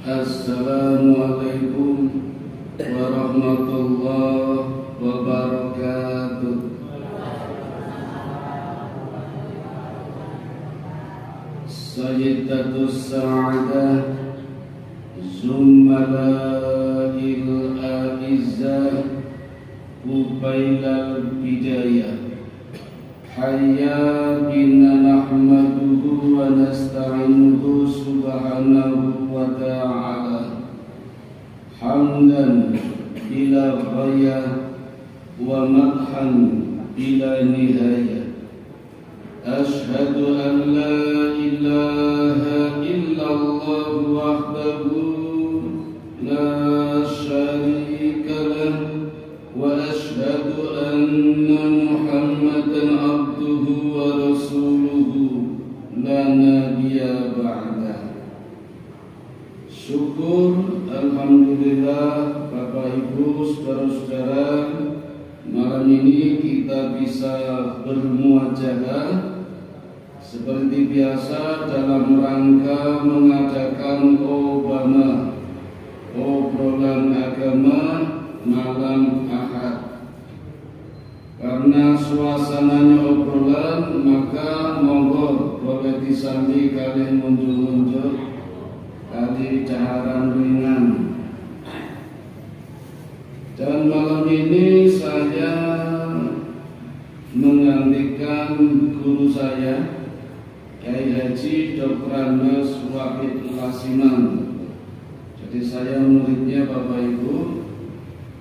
Assalamualaikum warahmatullahi wabarakatuh. Sayyidatus Sa'adah Zummala'il A'izzah Ubailal Bidayah Hayya bina nahmaduhu wa nasta'inuhu subhanahu wa ta'ala hamdan bila ghayah wa madhan bila nihayah. Ashhadu an la ilaha illallah wahdahu la syarika lah wa ashhadu anna Muhammadan abduhu wa rasuluhu la nabiyya ba'dah. Syukur, alhamdulillah, Bapak Ibu, saudara-saudara, malam ini kita bisa bermuajahah seperti biasa dalam rangka mengadakan obrolan agama malam Ahad. Karena suasananya obrolan, maka monggo boleh disambi kalian mundur-mundur kali caharan ringan. Dan malam ini saya menggantikan guru saya, Kyai Haji Dr. Andes Wahid Lasiman. Jadi saya muridnya Bapak Ibu.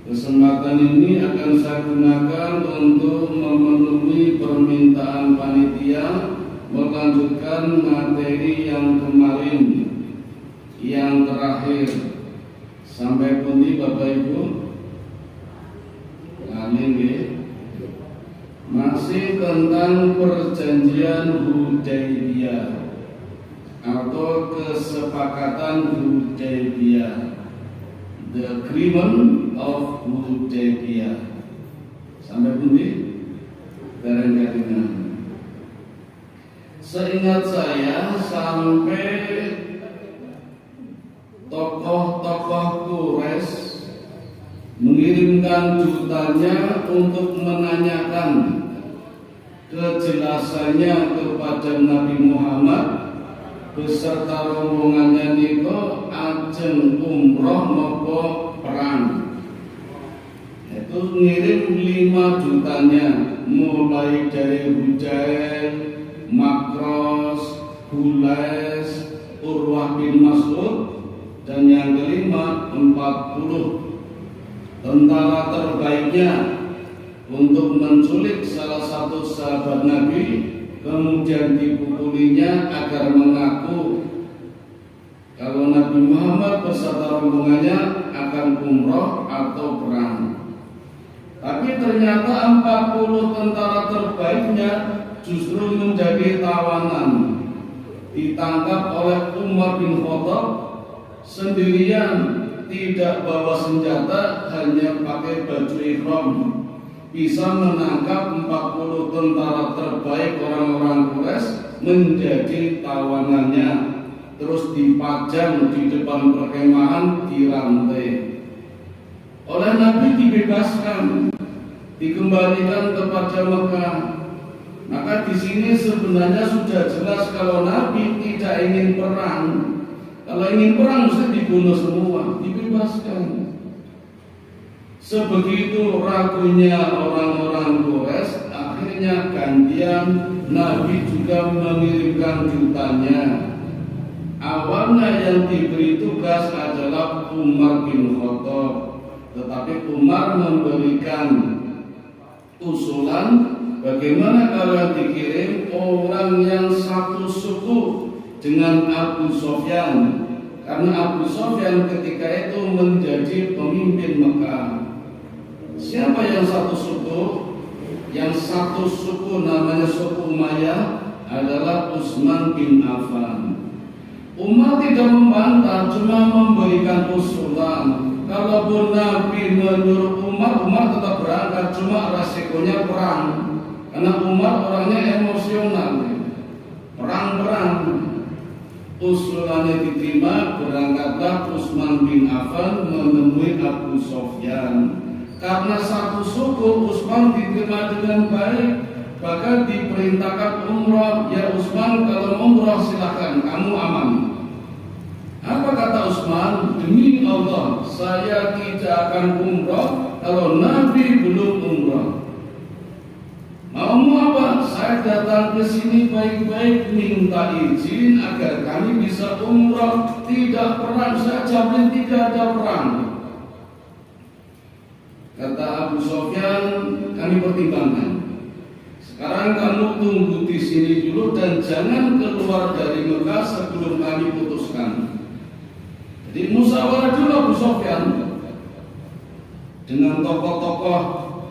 Kesempatan ini akan saya gunakan untuk memenuhi permintaan panitia melanjutkan materi yang kemarin, yang terakhir. Sampai pundi Bapak Ibu? Masih tentang perjanjian Hudaybiyah atau kesepakatan Hudaybiyah, the agreement of Hudaybiyah. Sampai pundi? Bareng-barengan. Seingat saya sampai tokoh-tokoh Quraisy mengirimkan dutannya untuk menanyakan kejelasannya kepada Nabi Muhammad beserta rombongannya niko ajeng umroh nopo perang. Itu ngirim 5 dutanya, mulai dari Hujail, Makros, Hules, Urwah bin Mas'ud, dan yang kelima 40 tentara terbaiknya untuk menculik salah satu sahabat Nabi, kemudian dipukulinya agar mengaku kalau Nabi Muhammad beserta rombongannya akan umroh atau perang. Tapi ternyata 40 tentara terbaiknya justru menjadi tawanan, ditangkap oleh Umar bin Khattab sendirian, tidak bawa senjata, hanya pakai baju ihram, bisa menangkap 40 tentara terbaik orang-orang Quraisy menjadi tawanannya, terus dipajang di depan perkemahan, dirantai. Oleh Nabi dibebaskan, dikembalikan kepada Mekah. Maka di sini sebenarnya sudah jelas kalau Nabi tidak ingin perang. Kalau ingin perang mesti dibunuh semua, dibebaskan. Sebegitu ragunya orang-orang Quraisy, akhirnya gantian Nabi juga mengirimkan dutannya. Awalnya yang diberi tugas adalah Umar bin Khattab, tetapi Umar memberikan usulan bagaimana kalau dikirim orang yang satu suku dengan Abu Sofyan, karena Abu Sofyan ketika itu menjadi pemimpin Mekah. Siapa yang satu suku? Yang satu suku namanya suku Umayyah adalah Utsman bin Affan. Umar tidak membantah, cuma memberikan usulan. Kalaupun Nabi menyuruh Umar tetap berangkat, cuma resikonya perang. Karena Umar orangnya emosional, perang. usulannya diterima, berangkatlah Utsman bin Affan menemui Abu Sofyan. Karena satu suku, Utsman diterima dengan baik, bahkan diperintahkan umrah. Ya Utsman, kalau umrah silakan, kamu aman. Apa kata Utsman? Demi Allah, saya tidak akan umrah kalau Nabi belum umrah. Mau apa? Saya datang ke sini baik-baik minta izin agar kami bisa umrah, tidak perang. Saya jamin tidak ada perang. Kata Abu Sofyan, kami pertimbangkan. Sekarang kamu tunggu di sini dulu dan jangan keluar dari Mekah sebelum kami putuskan. Jadi musyawarah dulu Abu Sofyan dengan tokoh-tokoh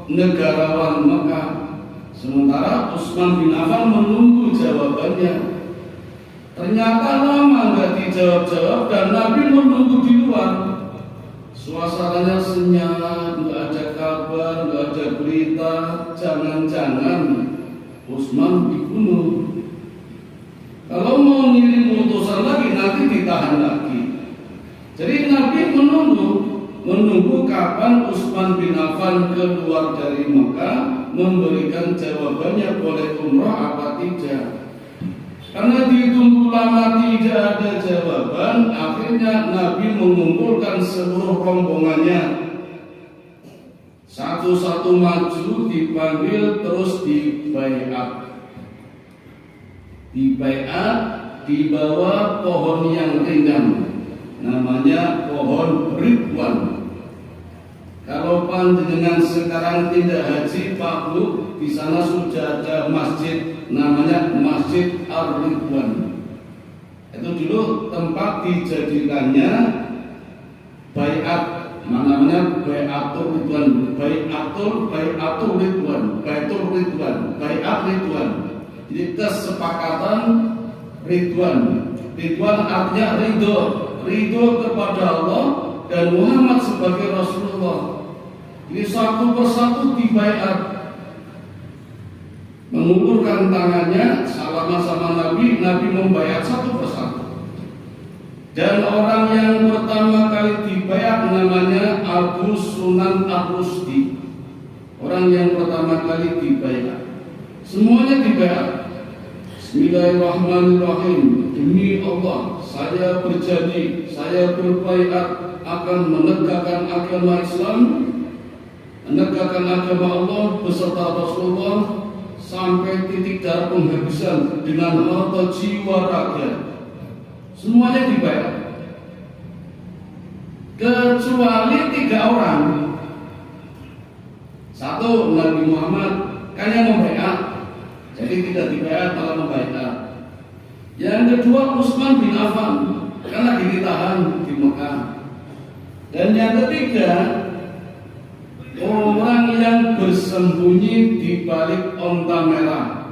negarawan Mekah. Sementara Utsman bin Affan menunggu jawabannya. Ternyata lama nggak dijawab-jawab dan Nabi menunggu di luar. Suasananya senyap, nggak ada kabar, nggak ada berita. Jangan-jangan Utsman dibunuh. Kalau mau ngirim utusan lagi nanti ditahan lagi. Jadi Nabi menunggu kapan Utsman bin Affan keluar dari Mekah memberikan jawabannya boleh umrah apa tidak. Karena ditunggu lama tidak ada jawaban, akhirnya Nabi mengumpulkan seluruh rombongannya. Satu-satu maju dipanggil terus dibaiat. Dibaiat di bawah pohon yang rindang, namanya pohon Ridwan. Kalau panjenengan sekarang tidak haji Pak Bu, di sana sudah ada masjid namanya Masjid Ar-Ridwan. Itu dulu tempat dijadikannya baiat, namanya Baiatul Ridwan, Baiatul Ridwan, Baitul Ridwan, Baiat Ridwan. Jadi kesepakatan Ridwan. Ridwan artinya ridho kepada Allah dan Muhammad sebagai Rasulullah. Ini satu persatu dibaiat, mengulurkan tangannya salaman sama Nabi. Nabi membaiat satu persatu. Dan orang yang pertama kali dibaiat namanya Abu Sunan Ar-Rusdi. Orang yang pertama kali dibaiat. Semuanya dibaiat. Bismillahirrahmanirrahim. Demi Allah, saya berjanji, saya berbaiat akan menegakkan agama Islam, menegakkan agama Allah beserta Rasulullah sampai titik darah penghabisan dengan harta jiwa raga. Semuanya dibayar kecuali 3 orang. Satu, Nabi Muhammad kan yang membaiat, jadi tidak dibayar malah membaiat. Yang kedua Utsman bin Affan kan lagi ditahan di Mekah. Dan yang ketiga, orang yang bersembunyi di balik onta merah.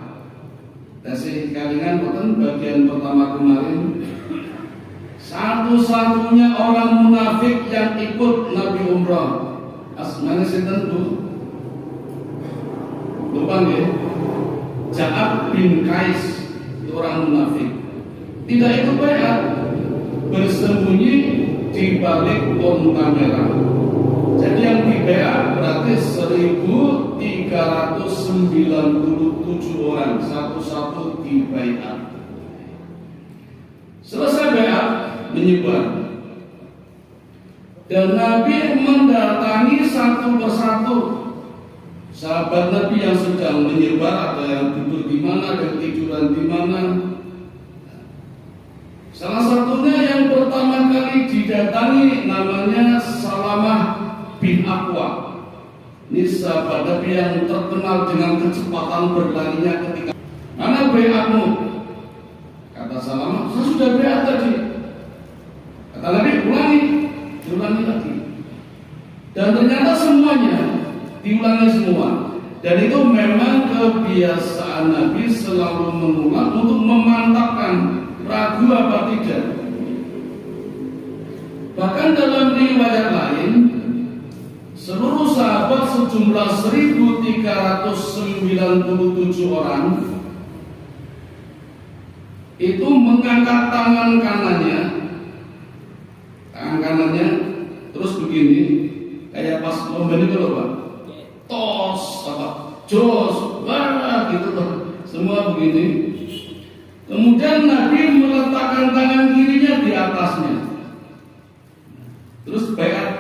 Kasih kalingan boten bagian pertama kemarin. Satu-satunya orang munafik yang ikut Nabi umrah. Asmane sinten Bu? Lupa nggih? Ja'ad bin Qais, itu orang munafik. Tidak ikut baiat, bersembunyi di balik onta merah. Jadi yang dibaiat berarti 1397 orang, satu-satu dibaiat. Selesai baiat, menyebar. Dan Nabi mendatangi satu persatu sahabat Nabi yang sedang menyebar, ada yang tidur di mana, ada yang tiduran di mana. Salah satunya yang pertama kali didatangi namanya Salamah bin Aqwa. Ini sahabat Nabi yang terkenal dengan kecepatan berlarinya ketika mana baiatmu? Kata Salamah, saya sudah baiat tadi. Kata Nabi, diulangi lagi. Dan ternyata semuanya diulangi semua. Dan itu memang kebiasaan Nabi selalu mengulang untuk memantapkan ragu apa tidak. Bahkan dalam riwayat lain, seluruh sahabat sejumlah 1397 orang itu mengangkat tangan kanannya, terus begini, kayak pas lomba itu loh Pak, tos apa, jos, wah gitu loh, semua begini. Kemudian Nabi meletakkan tangan kirinya di atasnya, terus baiat.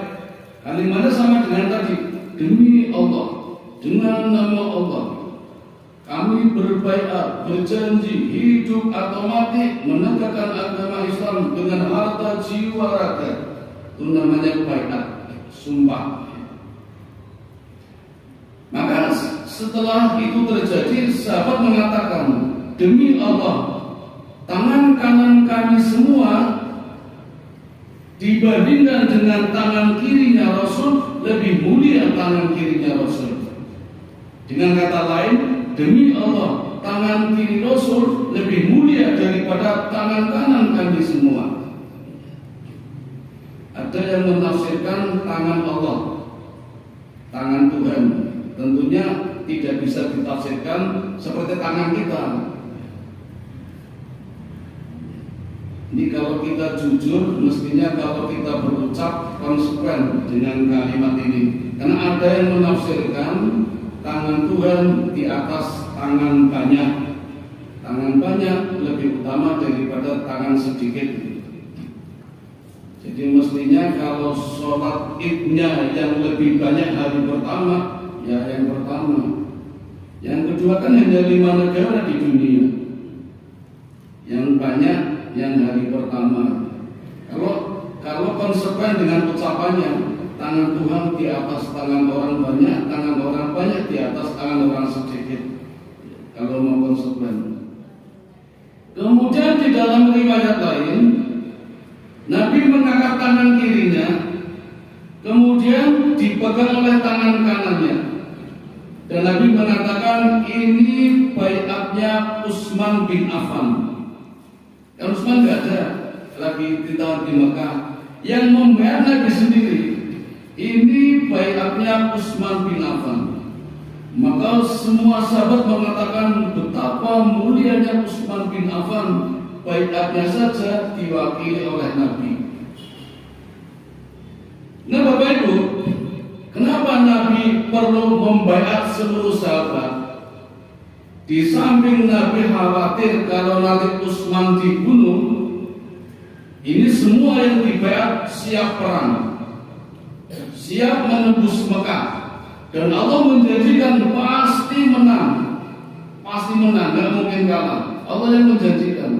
Kalimatnya sama dengan tadi, demi Allah, dengan nama Allah, kami berbaiat, berjanji hidup atau mati menegakkan agama Islam dengan harta jiwa raga. Itu namanya baiat, sumpah. Maka setelah itu terjadi, sahabat mengatakan, demi Allah, tangan kanan kami semua dibandingkan dengan tangan kirinya Rasul lebih mulia tangan kirinya Rasul. Dengan kata lain, demi Allah, tangan kiri Rasul lebih mulia daripada tangan kanan kami semua. Ada yang menafsirkan tangan Allah, tangan Tuhan. Tentunya tidak bisa ditafsirkan seperti tangan kita. Ini kalau kita jujur, mestinya kalau kita berucap konsekuen dengan kalimat ini. Karena ada yang menafsirkan tangan Tuhan di atas tangan banyak. Tangan banyak lebih utama daripada tangan sedikit. Jadi mestinya kalau sholat idnya yang lebih banyak hari pertama, ya yang pertama. Yang kedua kan hanya 5 negara di dunia. Yang banyak yang hari pertama. Kalau konsekuen dengan ucapannya, tangan Tuhan di atas tangan orang banyak, tangan orang banyak di atas tangan orang sedikit. Kalau mau konsekuen. Kemudian di dalam riwayat lain, Nabi mengangkat tangan kirinya, kemudian dipegang oleh tangan kanannya. Dan Nabi mengatakan, ini baiatnya Utsman bin Affan. Utsman tidak ada lagi di tahun di Mekah. Yang membaiat Nabi sendiri. Ini baiatnya Utsman bin Affan. Maka semua sahabat mengatakan betapa mulianya Utsman bin Affan. Baiatnya saja diwakili oleh Nabi. Nah Bapak Ibu, kenapa Nabi perlu membaiat seluruh sahabat? Di samping Nabi khawatir kalau nanti Utsman dibunuh, ini semua yang dibaiat siap perang, siap menembus Mekah, dan Allah menjanjikan pasti menang, nggak mungkin kalah. Allah yang menjanjikan.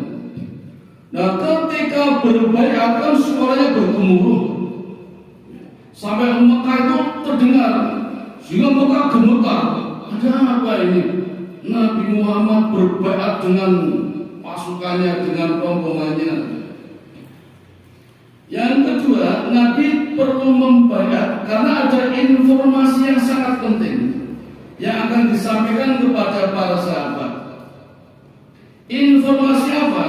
Nah ketika berbaiat kan suaranya bergemuruh, sampai Mekah itu terdengar, sehingga Mekah gemetar. Ada apa ini? Nabi Muhammad berbaiat dengan pasukannya, dengan rombongannya. Yang kedua, Nabi perlu membaiat karena ada informasi yang sangat penting yang akan disampaikan kepada para sahabat. Informasi apa?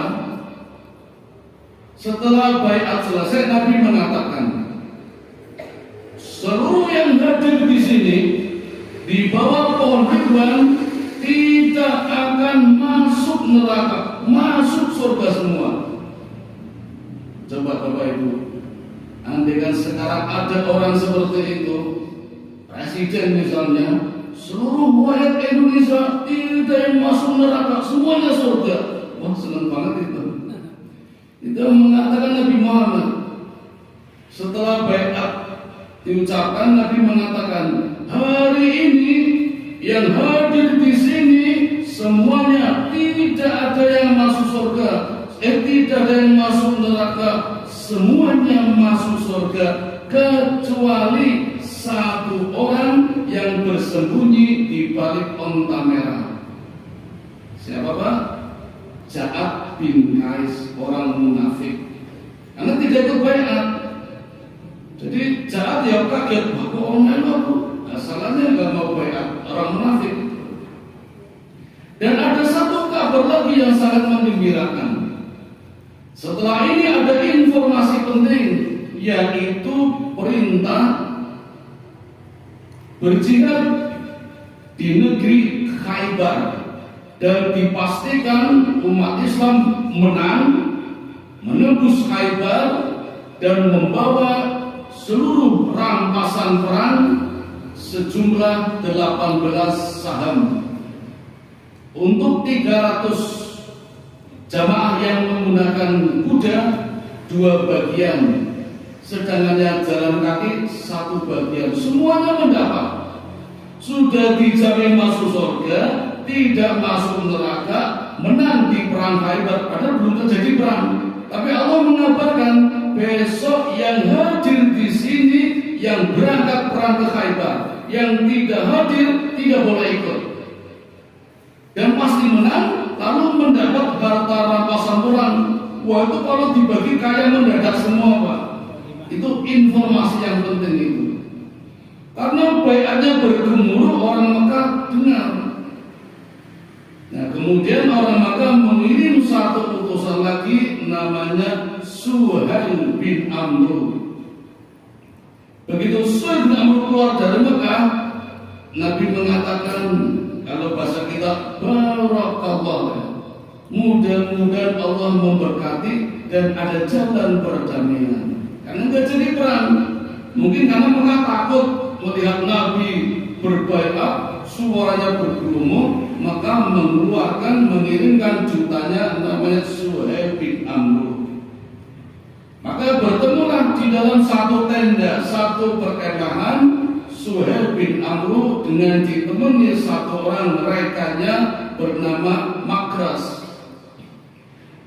Setelah baiat selesai, Nabi mengatakan, seluruh yang hadir di sini di bawah pohon Ridwan tidak akan masuk neraka, masuk surga semua. Coba Bapak Ibu, andaikan sekarang ada orang seperti itu, presiden misalnya, seluruh rakyat Indonesia tidak yang masuk neraka, semuanya surga. Wah senang banget itu. Itu mengatakan Nabi Muhammad. Setelah baiat diucapkan, Nabi mengatakan, hari ini yang hadir di sini semuanya tidak ada yang masuk surga, tidak ada yang masuk neraka, semuanya masuk surga kecuali satu orang yang bersembunyi di balik onta merah. Siapa Pak? Ja'ad bin Qais, orang munafik. Karena tidak ikut baiat. Jadi Ja'ad ya kaget, kok orang aku asalnya nggak mau baiat, orang munafik. Dan ada satu kabar lagi yang sangat menggembirakan. Setelah ini ada informasi penting, yaitu perintah berjihad di negeri Khaybar. dan dipastikan umat Islam menang, menembus Khaybar dan membawa seluruh rampasan perang sejumlah 18 saham. Untuk 300 jamaah yang menggunakan kuda 2 bagian, sedangkan yang jalan kaki 1 bagian. Semuanya mendapat. Sudah dijamin masuk surga, tidak masuk neraka, menang di perang Khaybar. Padahal belum terjadi perang, tapi Allah mengabarkan besok yang hadir di sini, yang berangkat perang ke Khaybar, yang tidak hadir tidak boleh ikut, dan pasti menang, lalu mendapat harta rampasan perang. Wah, itu kalau dibagi kaya mendadak semua, Pak. Itu informasi yang penting itu. Karena baiatnya bergemuruh, orang Mekah dengar. Nah, kemudian orang Mekah mengirim satu utusan lagi namanya Suhail bin Amr. Begitu Suhail bin Amr keluar dari Mekah, Nabi mengatakan, kalau bahasa kita, barakallah, mudah-mudahan Allah memberkati dan ada jalan perdamaian. Karena nggak jadi perang, mungkin karena mereka takut melihat Nabi berbaiat, suaranya bergemuruh, maka mengirimkan jutanya namanya Suhail bin Amr. Maka bertemulah di dalam satu tenda, satu perkemahan, Suhail bin Amr dengan ditemani satu orang rekannya bernama Makras.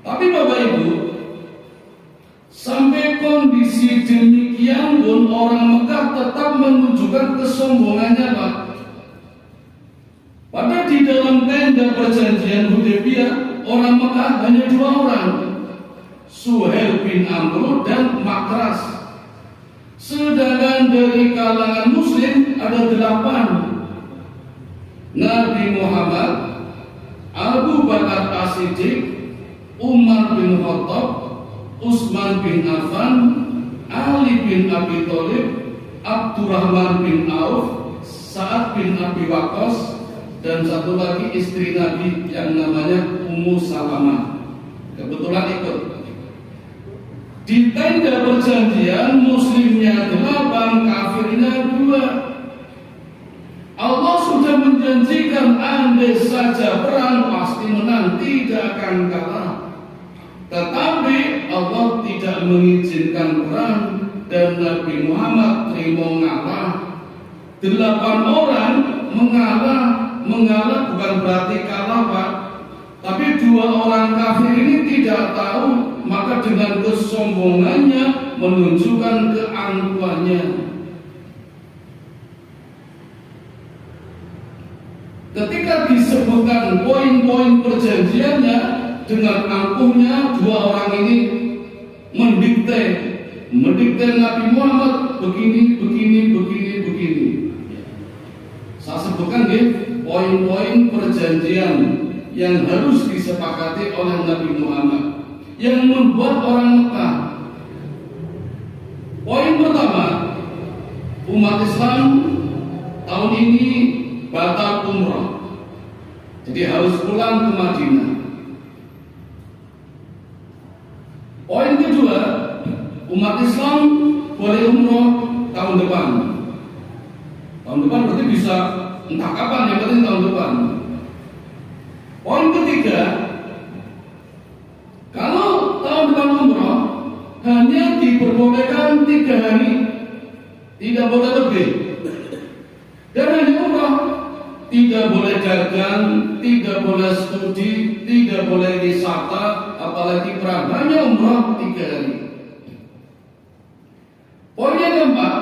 Tapi Bapak Ibu, sampai kondisi demikian pun orang Mekah tetap menunjukkan kesombongannya, Pak. Padahal di dalam tenda perjanjian Hudaybiyah orang Mekah hanya 2 orang, Suhail bin Amr dan Makras. Sedangkan dari kalangan Muslim ada 8. Nabi Muhammad, Abu Bakar As-Siddiq, Umar bin Khattab, Utsman bin Affan, Ali bin Abi Thalib, Abdurrahman bin Auf, Sa'ad bin Abi Waqqas, dan satu lagi istri Nabi yang namanya Ummu Salamah. Kebetulan ikut. Di tenda perjanjian Muslimnya 8, kafirnya 2. Allah sudah menjanjikan andai saja perang pasti menang, tidak akan kalah. Tetapi Allah tidak mengizinkan perang dan Nabi Muhammad terima ngalah. 8 orang mengalah bukan berarti kalah, Pak. Tapi 2 orang kafir ini tidak tahu, maka dengan kesombongannya menunjukkan keangkuhannya. Ketika disebutkan poin-poin perjanjiannya, dengan angkuhnya 2 orang ini mendikte Nabi Muhammad begini. Saya sebutkan poin-poin perjanjian yang harus disepakati oleh Nabi Muhammad yang membuat orang Mekah. Poin pertama, umat Islam tahun ini batal umrah, jadi harus pulang ke Madinah. Poin kedua, umat Islam boleh umrah tahun depan. Tahun depan berarti bisa entah kapan, yang penting tahun depan. Poin ketiga, kalau tahun depan umrah hanya diperbolehkan 3 hari, tidak boleh lebih. Dan hanya umrah, tidak boleh dagang, tidak boleh studi, tidak boleh wisata, apalagi perang. Hanya umrah 3 hari. Poin yang keempat,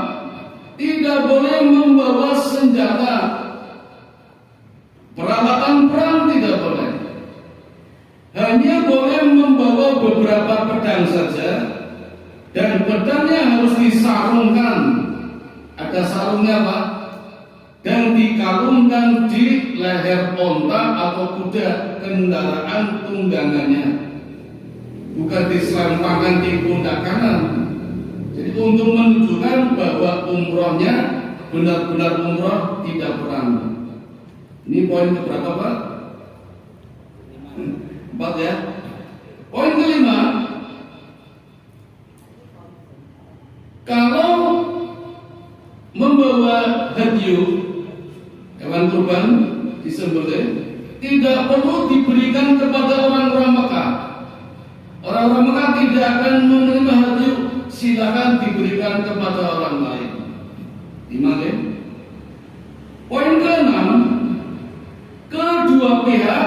tidak boleh membawa senjata. Peralatan perang tidak boleh. Hanya boleh membawa beberapa pedang saja, dan pedangnya harus disarungkan. Ada sarungnya, Pak, dan dikalungkan di leher onta atau kuda kendaraan tunggangannya, bukan diselempangkan di pundak kanan. Jadi untuk menunjukkan bahwa umrohnya benar-benar umroh, tidak perang. Ini poin keberapa, Pak? 4 ya. Poin kelima, kalau membawa hadyu hewan kurban disembelih tidak perlu diberikan kepada orang-orang Mekah. Orang-orang Mekah tidak akan menerima hadyu, silakan diberikan kepada orang lain. 5 ya. Poin ke-6, kedua pihak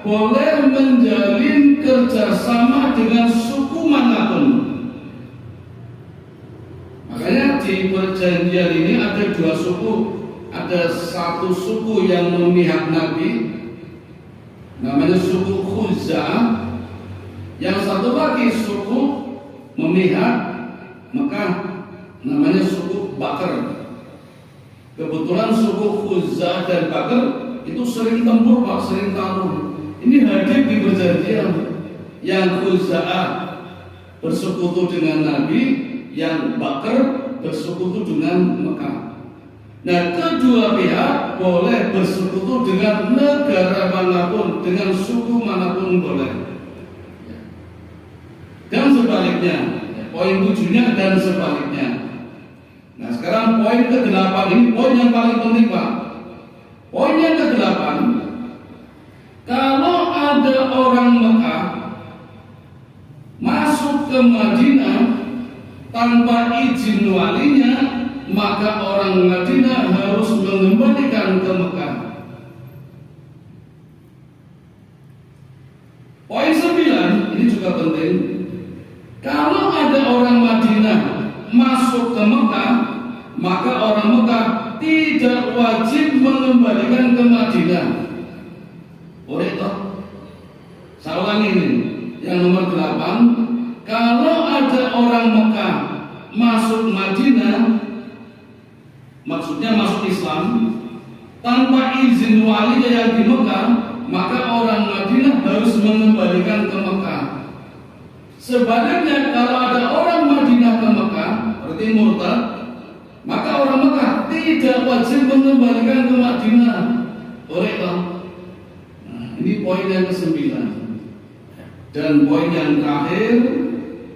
boleh menjalin kerjasama dengan suku manapun. Makanya di perjanjian ini ada 2 suku. Ada satu suku yang memihak Nabi, namanya suku Khuza'ah. Yang satu lagi suku memihak Mekah, namanya suku Bakr. Kebetulan suku Khuza'ah dan Bakr itu sering tempur Pak, sering tarung. Ini hadir di perjanjian. Yang Khuza'ah bersekutu dengan Nabi, yang Bakr bersekutu dengan Mekah. Nah, kedua pihak boleh bersekutu dengan negara manapun, dengan suku manapun boleh. Dan sebaliknya, poin 7-nya dan sebaliknya. Nah, sekarang poin ke-8 ini poin yang paling penting Pak. Poin yang ke-8, kalau ada orang Mekah masuk ke Madinah tanpa izin walinya, maka orang Madinah harus mengembalikan ke Mekah. Poin 9 ini juga penting. Kalau ada orang Madinah masuk ke Mekah, maka orang Mekah tidak wajib mengembalikan ke Madinah. Boleh toh? Saya ulangi ini, yang nomor 8. Kalau ada orang Mekah masuk Madinah, maksudnya masuk Islam, tanpa izin walinya yang di Mekah, maka orang Madinah harus mengembalikan ke Mekah. Sebaliknya kalau ada orang Madinah ke Mekah, berarti murtad, maka orang Mekah tidak wajib mengembalikan ke Madinah. Boleh toh? Nah, ini poin yang ke-9. Dan poin yang terakhir,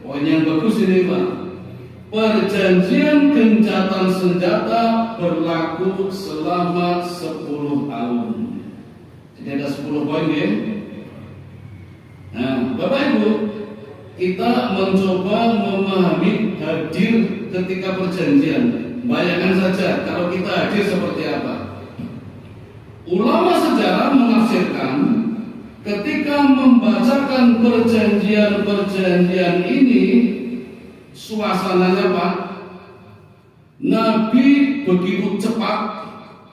poin yang bagus ini Pak. Perjanjian gencatan senjata berlaku selama 10 tahun. Jadi ada 10 poin ya. Nah, Bapak Ibu, kita mencoba memahami hadir ketika perjanjian. Bayangkan saja kalau kita hadir seperti apa. Ulama sejarah menafsirkan ketika membacakan perjanjian-perjanjian ini, suasananya Pak, Nabi begitu cepat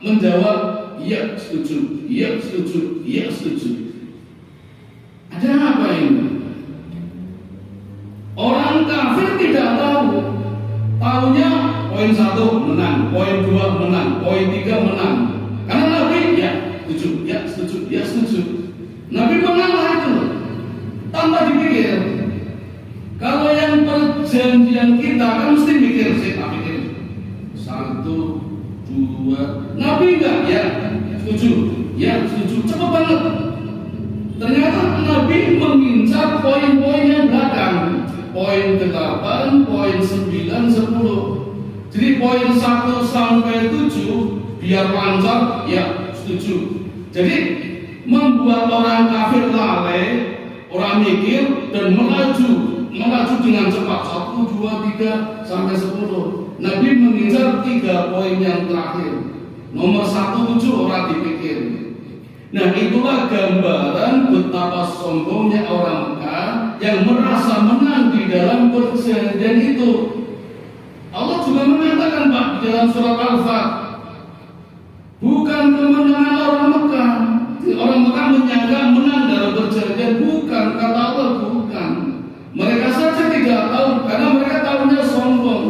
menjawab, ya setuju, ya setuju, ya setuju. Ada apa ini? Orang kafir tidak tahu. Tahunya poin 1 menang, poin 2 menang, poin 3 menang. Karena Nabi ya setuju, ya setuju, ya setuju. Nabi mengalah itu tanpa dipikir. Kalau yang perjanjian kita kan mesti mikir, saya pikir 1, 2. Nabi enggak, ya setuju, ya setuju, cepat banget. Ternyata Nabi mengincar poin-poin yang belakang. Poin 8, poin 9, 10. Jadi poin 1 sampai 7 biar lancar, ya setuju. Jadi membuat orang kafir lalai, orang mikir dan melaju dengan cepat 1, 2, 3 sampai 10. Nabi mengincar 3 poin yang terakhir. Nomor 1, 7 orang dipikir. Nah, itulah gambaran betapa sombongnya orang Mekah yang merasa menang di dalam perjanjian itu. Allah juga mengatakan Pak di dalam surat Al-Fat, bukan kemenangan orang Mekah. Orang Mekah menyangka menang dalam perjanjian, bukan, kata Allah bukan. Mereka saja tidak tahu karena mereka tahunya sombong.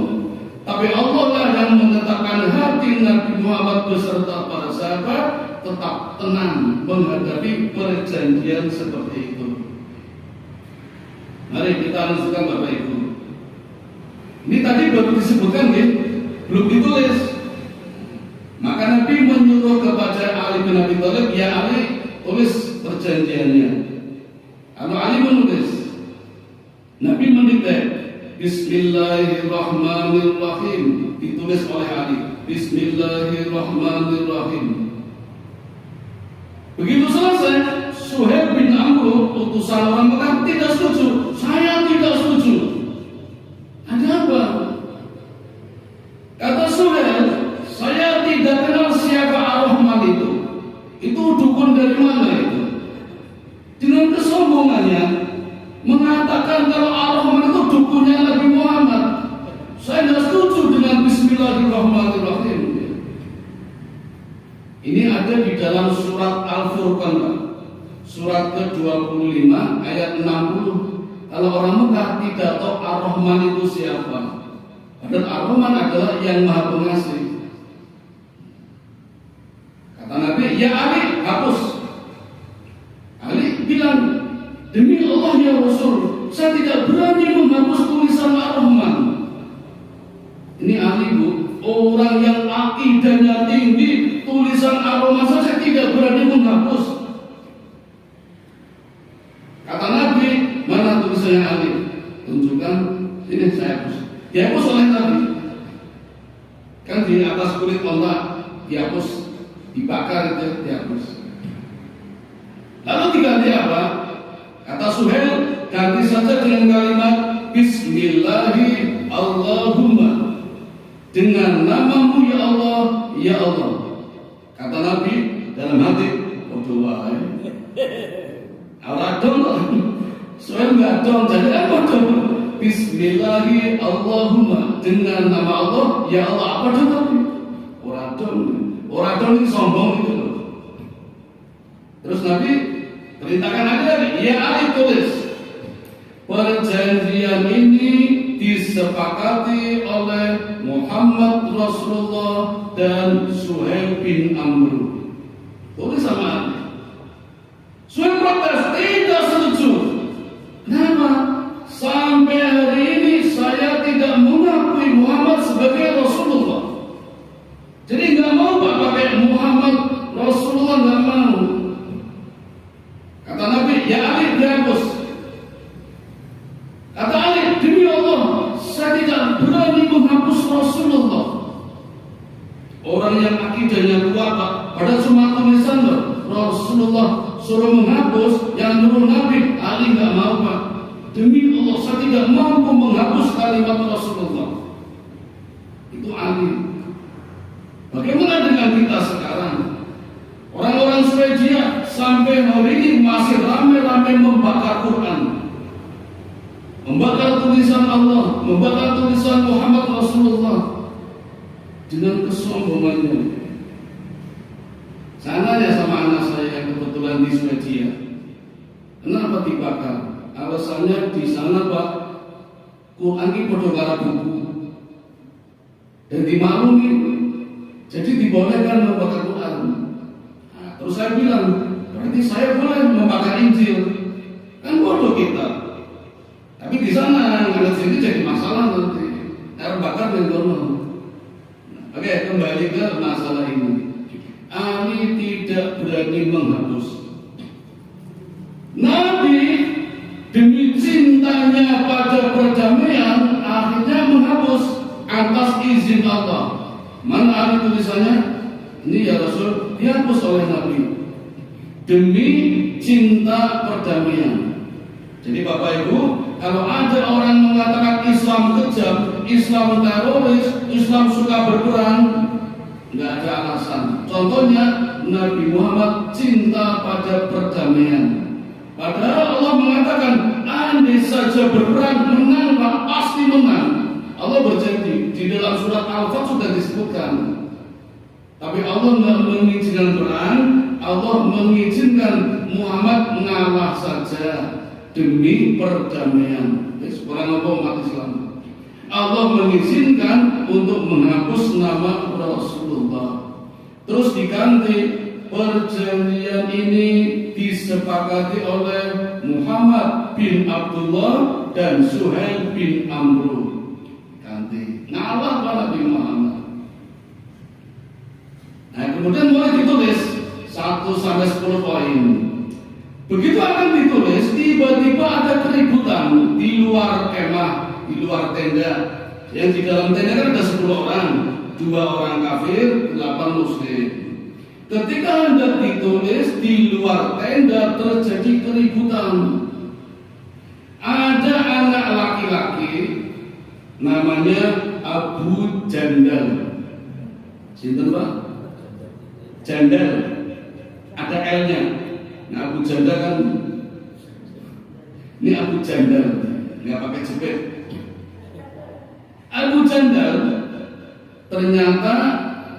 Tapi Allah lah yang menetapkan hati Nabi Muhammad beserta para sahabat tetap tenang menghadapi perjanjian seperti itu. Mari kita lanjutkan Bapak Ibu. Ini tadi baru disebutkan ya, belum ditulis. Maka Nabi menyuruh kepada Ali bin Abi Thalib, ya Ali, tulis perjanjiannya. Bismillahirrahmanirrahim, ditulis oleh Ali. Bismillahirrahmanirrahim. Begitu selesai, Suhail bin Amr, utusan orang Mekah, tidak setuju. Saya tidak setuju. Ada apa? Kata Suhail, saya tidak kenal siapa Ar-Rahman itu. Itu dukun dari mana itu? Dengan kesombongannya mengatakan kalau Ar-Rahman itu dukunnya Nabi Muhammad. Saya tidak setuju dengan Bismillahirrahmanirrahim. Ini ada di dalam surat Al-Furqan, surat ke-25 ayat 60. Kalau orang Mekah tidak tahu Ar-Rahman itu siapa. Padahal Ar-Rahman adalah yang Maha Pengasih. Kata Nabi, ya Ali, hapus. Ali bilang, demi Allah ya Rasul, saya tidak berani menghapus tulisan Ar-Rahman. Ini Ali, Bu, orang yang akidahnya tinggi, tulisan Ar-Rahman saja tidak berani menghapus. Kata Nabi, mana tulisannya Ali? Tunjukkan, ini saya hapus. Dihapus oleh Nabi. Kan di atas kulit onta dihapus, dibakar itu dihapus. Lalu diganti apa? Kata Suhail, ganti saja dengan kalimat Bismillahi Allahumma, dengan namamu ya Allah, ya Allah. Kata Nabi dalam hati, doa Allah dong, Suhail nggak dong, jadi apa dong? Bismillahi Allahumma, dengan nama Allah, ya Allah. Apa dong Nabi? Orang dong ini sombong itu loh. Terus Nabi perintahkan lagi, ya Ali tulis. Perjanjian ini disepakati oleh Muhammad Rasulullah dan Suhail bin Amr. Tulis sama Ali. Suhail protes, tidak setuju. Kenapa? Sampai hari ini saya tidak mengakui Muhammad sebagai Rasulullah. Jadi nggak mau Pak pakai Muhammad Rasulullah, nggak mau. Kata Nabi, ya Ali dihapus. Kata Ali, demi Allah, saya tidak berani menghapus Rasulullah. Orang yang akidahnya kuat, Pak, pada cuma tulisan loh. Rasulullah suruh menghapus, yang nyuruh Nabi, Ali nggak mau Pak. Demi Allah, saya tidak mampu menghapus kalimat Rasulullah. Itu Ali. Bagaimana dengan kita sekarang? Orang-orang Swedia sampai hari ini masih ramai-ramai membakar Quran, membakar tulisan Allah, membakar tulisan Muhammad Rasulullah dengan kesombongannya. Sana ya sama anak saya yang kebetulan di Swedia. Kenapa dibakar? Alasannya di sana Pak, Quran ini podo karo buku dan dimaklumi, jadi dibolehkan membakar Quran. Nah, terus saya bilang, berarti saya boleh membakar Injil, kan bodoh kita. Tapi di sana nggak sini jadi masalah nanti. Harus bakar dan dono. Oke, kembali ke masalah ini. Ali tidak berani menghapus. Nabi demi cintanya pada perdamaian akhirnya menghapus atas izin Allah. Mana ada tulisannya? Ini ya Rasul, dihapus oleh Nabi demi cinta perdamaian. Jadi Bapak Ibu, kalau ada orang mengatakan Islam kejam, Islam teroris, Islam suka berperang, nggak ada alasan. Contohnya Nabi Muhammad cinta pada perdamaian. Padahal Allah mengatakan, andai saja berperang, menang Pak, pasti menang. Allah berjanji, di dalam surat Al-Fatih sudah disebutkan. Tapi Allah nggak mengizinkan perang, Allah mengizinkan Muhammad mengalah saja demi perdamaian. Seorang umat Islam. Allah mengizinkan untuk menghapus nama Rasulullah. Terus diganti, perjanjian ini disepakati oleh Muhammad bin Abdullah dan Suhail bin Amr. Ganti. Ngalah Nabi Muhammad. Nah, kemudian mulai ditulis 1-10 poin. Begitu akan ditulis, tiba-tiba ada keributan di luar kemah di luar tenda. Yang di dalam tenda kan ada 10 orang, 2 orang kafir, 8 muslim. Ketika hendak ditulis di luar tenda terjadi keributan. Ada anak laki-laki namanya Abu Jandal. Sinten Pak? Jandal. Ada L-nya. Nah, Abu Jandal kan ini Abu Jandal, nggak pakai jepit. Abu Jandal ternyata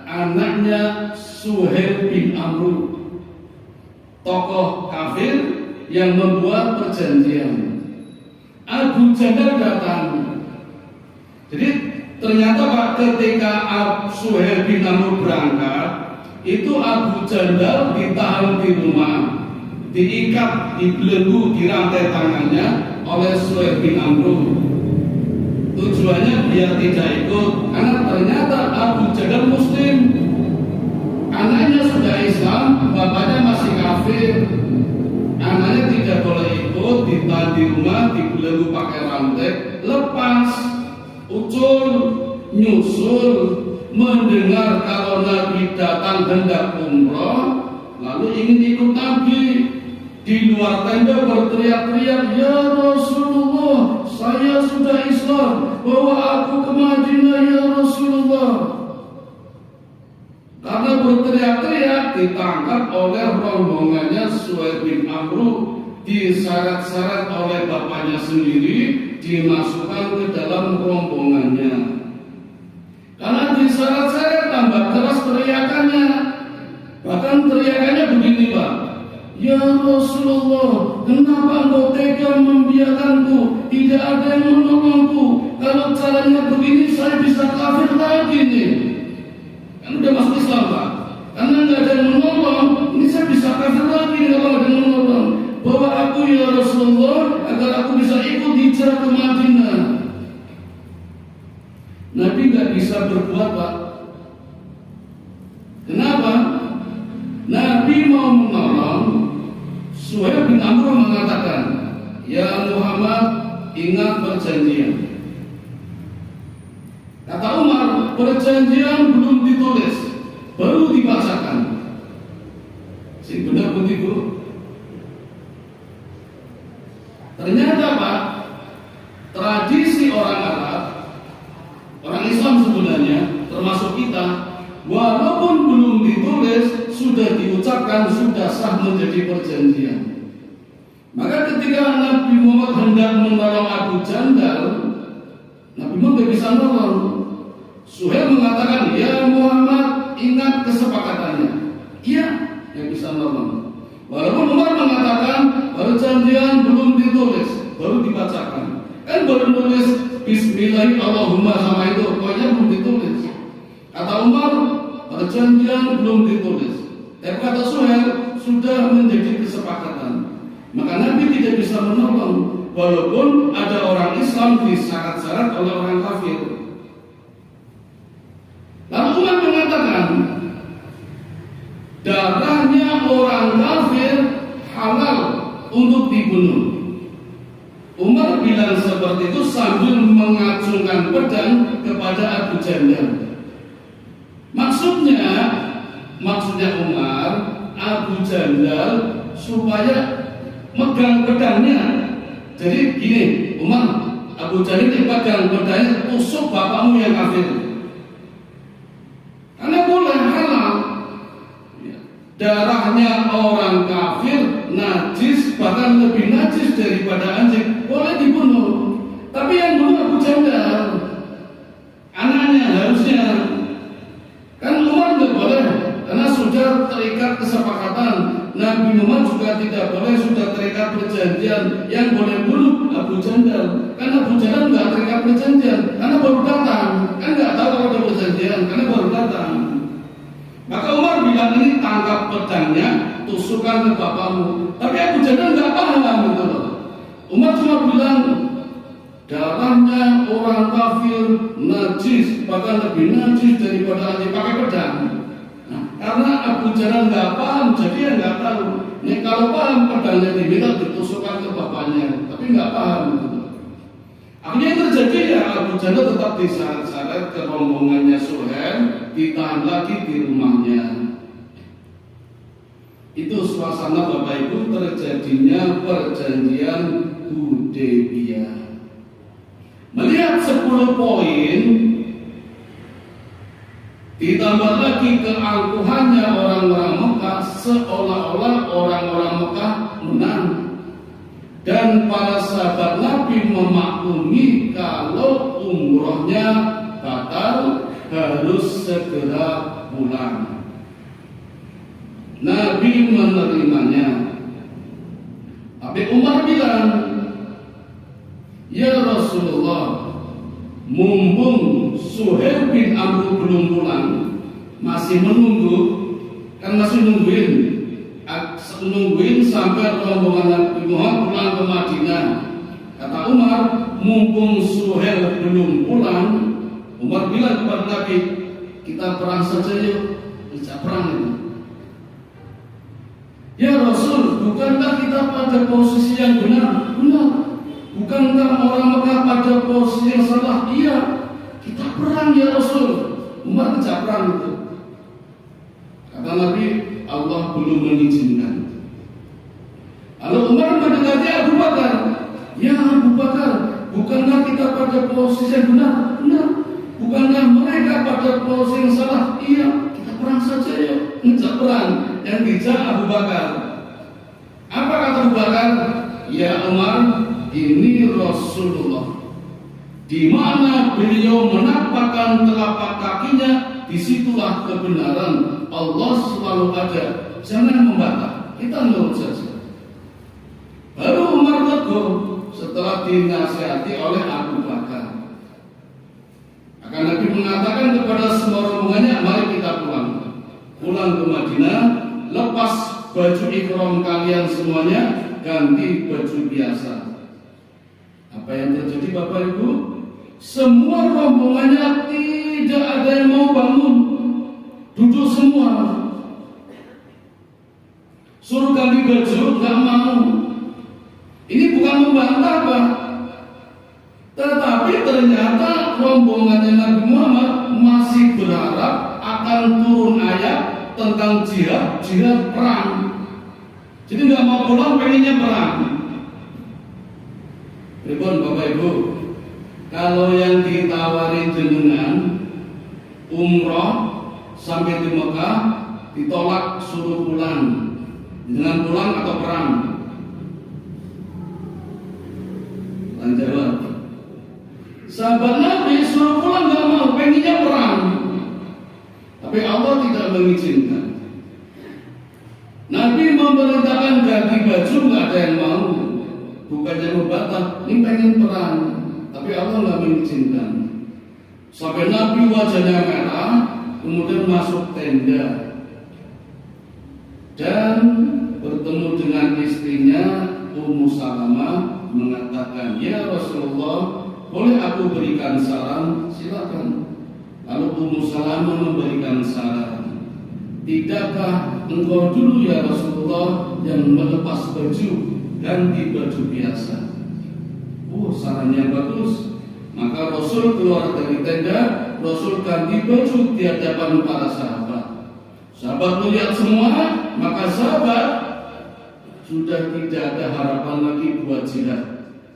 anaknya Suhail bin Amr, tokoh kafir yang membuat perjanjian. Abu Jandal datang. Jadi ternyata Pak, ketika Suhail bin Amr berangkat, itu Abu Jandal ditahan di rumah, diikat, dibelenggu di rantai tangannya oleh Suhail bin Amr. Tujuannya biar tidak ikut, karena ternyata Abu Jandal muslim, anaknya sudah Islam, bapaknya masih kafir. Anaknya tidak boleh ikut, ditahan di rumah, dibelenggu pakai rantai, lepas, ucul, nyusul, mendengar kalau Nabi datang hendak umroh, lalu ingin ikut Nabi. Di luar tenda berteriak-teriak, "Ya Rasulullah, saya sudah Islam, bawa aku ke Madinah ya Rasulullah." Karena berteriak-teriak, ditangkap oleh rombongannya Suhail bin Amr, diseret-seret oleh bapaknya sendiri, dimasukkan ke dalam rombongannya. Karena diseret-seret tambah keras teriakannya. Bahkan teriakannya begini Pak, "Ya Rasulullah, kenapa engkau tega membiarkanku? Tidak ada yang menolongku. Kalau caranya begini saya bisa kafir lagi nih." Kan udah masuk Islam Pak. Karena nggak ada yang menolong, ini saya bisa kafir lagi nih kalau ada yang menolong. Bawa aku ya Rasulullah agar aku bisa ikut hijrah ke Madinah. Nabi nggak bisa berbuat Pak. Kenapa? Nabi mau menolong. Suhail bin Amr mengatakan, "Ya Muhammad, ingat perjanjian." Kata Umar, perjanjian belum ditulis, baru dibacakan. Sing benar putih Bu. Ternyata Pak, tradisi orang Arab, orang Islam sebenarnya, termasuk kita, walaupun belum ditulis, sudah diucapkan, sudah sah menjadi perjanjian. Maka ketika Nabi Muhammad hendak menolong Abu Jandal, Nabi Muhammad tidak bisa menolong. Suhail mengatakan, "Ya Muhammad, ingat kesepakatannya." Iya, yang bisa menolong. Walaupun Umar mengatakan perjanjian belum ditulis, baru dibacakan. Kan baru nulis Bismillahirrahmanirrahim Allahumma sama itu, pokoknya belum ditulis. Kata Umar, perjanjian belum ditulis. Tapi kata Suhail, sudah menjadi kesepakatan. Maka Nabi tidak bisa menolong, walaupun ada orang Islam disyarat-syarat oleh orang kafir. Lalu Umar mengatakan, darahnya orang kafir halal untuk dibunuh. Umar bilang seperti itu sambil mengacungkan pedang kepada Abu Jandal. Maksudnya Umar, Abu Jandal supaya megang pedangnya. Jadi gini, Umar, Abu Jandal pegang pedangnya, tusuk bapakmu yang kafir. Karena boleh halal. Darahnya orang kafir najis, bahkan lebih najis daripada anjing, boleh dibunuh. Tapi yang bunuh Abu Jandal, anaknya harusnya. Kan Umar tidak boleh, karena sudah terikat kesepakatan. Nabi Muhammad juga tidak boleh, sudah terikat perjanjian. Yang boleh bunuh Abu Jandal, karena Abu Jandal nggak terikat perjanjian, karena baru datang, kan nggak tahu kalau ada perjanjian, karena baru datang. Maka Umar bilang, ini tangkap pedangnya, tusukkan ke bapakmu. Tapi Abu Jandal nggak paham gitu. Umar cuma bilang, darahnya orang kafir najis, bahkan lebih najis daripada anjing, pakai pedang. Nah, karena Abu Jandal nggak paham, jadi dia nggak tahu. Nih kalau paham, pedangnya diminta ditusukkan ke bapaknya, tapi nggak paham gitu. Akhirnya yang terjadi ya Abu Jahal tetap diseret-seret ke rombongannya Suhail, ditahan lagi di rumahnya. Itu suasana Bapak Ibu terjadinya perjanjian Hudaybiyah. Melihat 10 poin, ditambah lagi keangkuhannya orang-orang Mekah, seolah-olah orang-orang Mekah menang. Dan para sahabat Nabi memaklumi kalau umrohnya batal, harus segera pulang. Nabi menerimanya. Tapi Umar bilang, ya Rasulullah, mumpung Suhail bin Amr belum pulang, masih menunggu, kan masih nungguin sampai rombongan Nabi Muhammad pulang ke Madinah. Kata Umar, mumpung Suhail belum pulang, Umar bilang kepada Nabi, kita perang saja yuk, bisa perang ini. Ya Rasul, bukankah kita pada posisi yang benar? Benar. Bukankah orang Mekah pada posisi yang salah? Iya. Kita perang ya Rasul. Umar tidak perang itu. Kata Nabi, Allah belum mengizinkan. Lalu Umar mendekati Abu Bakar. Ya Abu Bakar, bukankah kita pada posisi yang benar? Benar. Bukankah mereka pada posisi yang salah? Iya. Kita perang saja ya. Tidak perang. Yang dijak Abu Bakar. Apa kata Abu Bakar? Ya Umar, ini Rasulullah. Di mana beliau menampakkan telapak kakinya, disitulah kebenaran. Allah selalu ada. Jangan membantah. Kita nurut saja. Baru Umar tegur setelah dinasihati oleh Abu Bakar. Akan Nabi mengatakan kepada semua rombongannya, mari kita pulang. Pulang ke Madinah, lepas baju ihram kalian semuanya, ganti baju biasa. Apa yang terjadi Bapak Ibu? Semua rombongannya tidak ada yang mau bangun, duduk semua. Suruh ganti baju, nggak mau. Ini bukan membantah Pak, tetapi ternyata rombongannya Nabi Muhammad masih berharap akan turun ayat tentang jihad perang. Jadi nggak mau pulang, pengennya perang. Ribon Bapak Ibu, kalau yang ditawari jenengan umroh sampai di Mekah ditolak suruh pulang, dengan pulang atau perang? Jawab. Sahabat Nabi suruh pulang nggak mau, pengennya perang. Tapi Allah tidak mengizinkan. Nabi memerintahkan ganti baju, nggak ada yang mau. Bukannya membantah, ini pengen perang. Tapi Allah nggak mengizinkan. Sampai Nabi wajahnya merah, kemudian masuk tenda dan bertemu dengan istrinya Ummu Salamah, mengatakan, ya Rasulullah, boleh aku berikan saran? Silakan. Lalu Ummu Salamah memberikan saran, tidakkah engkau dulu ya Rasulullah yang melepas baju, ganti baju biasa? Oh, sarannya bagus. Maka Rasul keluar dari tenda, Rasul ganti baju di hadapan para sahabat. Sahabat melihat semua, maka sahabat sudah tidak ada harapan lagi buat jihad.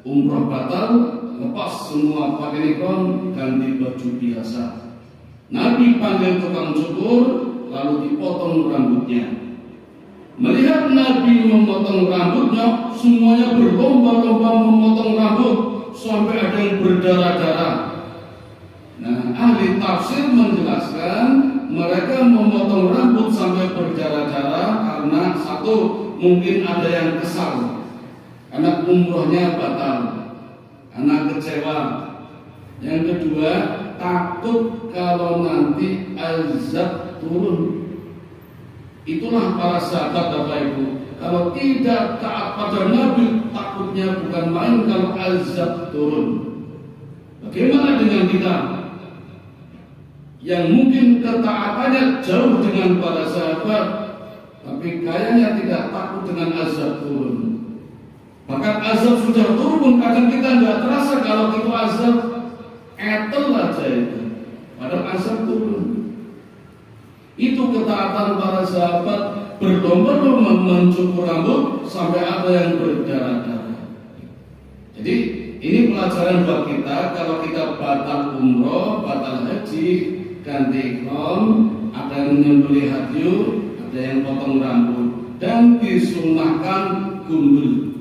Umrah batal, lepas semua pakaian ihram, ganti baju biasa. Nabi panggil tukang cukur, lalu dipotong rambutnya. Melihat Nabi memotong rambutnya, semuanya berlomba-lomba memotong rambut sampai ada yang berdarah-darah. Nah, ahli tafsir menjelaskan mereka memotong rambut sampai berdarah-darah karena satu, mungkin ada yang kesal karena umrohnya batal, karena kecewa. Yang kedua, takut kalau nanti azab turun. Itulah para sahabat Bapak Ibu, kalau tidak taat pada Nabi, takutnya bukan main kalau azab turun. Bagaimana dengan kita yang mungkin ketaatannya jauh dengan para sahabat, tapi kayaknya tidak takut dengan azab turun? Bahkan azab sudah turun, kadang kita nggak terasa kalau itu azab etel aja itu. Padahal azab turun. Itu ketaatan para sahabat, berlomba-lomba mencukur rambut sampai ada yang berdarah-darah. Jadi ini pelajaran buat kita. Kalau kita batal umroh, batal haji, ganti ihram, ada yang menyembelih hadyu, ada yang potong rambut, dan disunahkan gundul.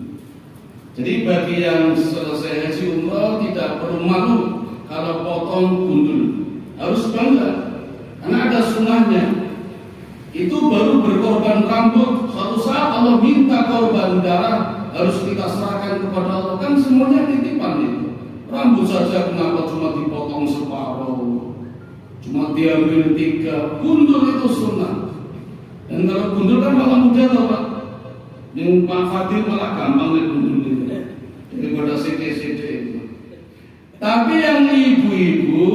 Jadi bagi yang selesai haji umroh tidak perlu malu kalau potong gundul, harus bangga karena ada sunnahnya. Itu baru berkorban rambut. Suatu saat Allah minta korban darah, harus kita serahkan kepada Allah. Kan semuanya titipan itu. Rambut saja kenapa cuma dipotong separuh, cuma diambil 3. Gundul itu sunnah. Dan kalau gundul kan malah mudah tau Pak. Yang Pak Fadil malah gampang nih gundul itu daripada CD-CD itu. Tapi yang ibu-ibu